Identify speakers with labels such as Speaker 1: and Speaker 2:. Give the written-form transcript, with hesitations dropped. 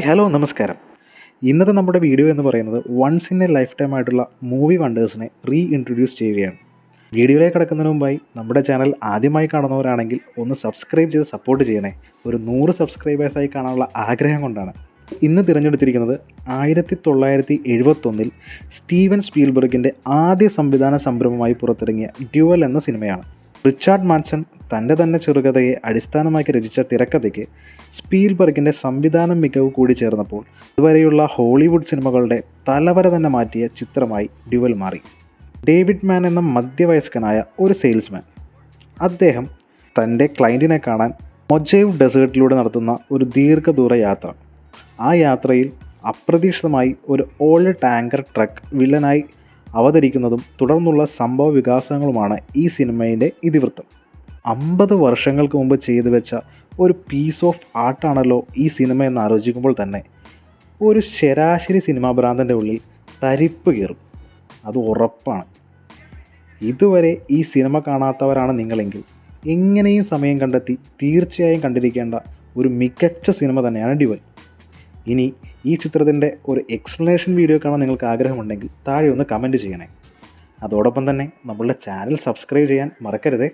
Speaker 1: Hello നമസ്കാരം. ഇന്നത്തെ നമ്മുടെ വീഡിയോ എന്ന് പറയുന്നത് once in a life time ആയിട്ടുള്ള മൂവി വണ്ടേഴ്സിനെ ഇൻട്രൊഡ്യൂസ് ചെയ്യുകയാണ്. വീഡിയോയിലേക്ക് കിടക്കുന്നതിന് മുമ്പായി നമ്മുടെ ചാനൽ ആദ്യമായി കാണുന്നവരാണെങ്കിൽ ഒന്ന് സബ്സ്ക്രൈബ് ചെയ്ത് സപ്പോർട്ട് ചെയ്യണേ. ഒരു 100 സബ്സ്ക്രൈബേഴ്സായി കാണാനുള്ള ആഗ്രഹം കൊണ്ടാണ്. ഇന്ന് തിരഞ്ഞെടുത്തിരിക്കുന്നത് 1971 സ്റ്റീവൻ സ്പീൽബർഗിൻ്റെ ആദ്യ സംവിധാന സംരംഭമായി പുറത്തിറങ്ങിയ ഡ്യുവൽ എന്ന സിനിമയാണ്. റിച്ചാർഡ് മാൻസൺ തൻ്റെ തന്നെ ചെറുകഥയെ അടിസ്ഥാനമാക്കി രചിച്ച തിരക്കഥയ്ക്ക് സ്പീൽബർഗിൻ്റെ സംവിധാന മികവ് കൂടി ചേർന്നപ്പോൾ ഇതുവരെയുള്ള ഹോളിവുഡ് സിനിമകളുടെ തലവര തന്നെ മാറ്റിയ ചിത്രമായി ഡ്യുവൽ മാറി. ഡേവിഡ് മാൻ എന്ന മധ്യവയസ്കനായ ഒരു സെയിൽസ്മാൻ, അദ്ദേഹം തൻ്റെ ക്ലയൻറ്റിനെ കാണാൻ മൊജേവ് ഡെസേർട്ടിലൂടെ നടത്തുന്ന ഒരു ദീർഘദൂര യാത്ര. ആ യാത്രയിൽ അപ്രതീക്ഷിതമായി ഒരു ഓൾഡ് ടാങ്കർ ട്രക്ക് വില്ലനായി അവതരിക്കുന്നതും തുടർന്നുള്ള സംഭവ വികാസങ്ങളുമാണ് ഈ സിനിമയുടെ ഇതിവൃത്തം. 50 വർഷങ്ങൾക്ക് മുമ്പ് ചെയ്തു വെച്ച ഒരു പീസ് ഓഫ് ആർട്ടാണല്ലോ ഈ സിനിമ എന്ന് ആലോചിക്കുമ്പോൾ തന്നെ ഒരു ശരാശരി സിനിമാ ഭ്രാന്തൻ്റെ ഉള്ളിൽ തരിപ്പ് കയറും, അത് ഉറപ്പാണ്. ഇതുവരെ ഈ സിനിമ കാണാത്തവരാണ് നിങ്ങളെങ്കിൽ എങ്ങനെയും സമയം കണ്ടെത്തി തീർച്ചയായും കണ്ടിരിക്കേണ്ട ഒരു മികച്ച സിനിമ തന്നെയാണ് ഡ്യുവൽ. ഇനി ഈ ചിത്രത്തിൻ്റെ ഒരു എക്സ്പ്ലനേഷൻ വീഡിയോ കാണാൻ നിങ്ങൾക്ക് ആഗ്രഹമുണ്ടെങ്കിൽ താഴെ ഒന്ന് കമൻറ്റ് ചെയ്യണേ. അതോടൊപ്പം തന്നെ നമ്മളുടെ ചാനൽ സബ്സ്ക്രൈബ് ചെയ്യാൻ മറക്കരുതേ.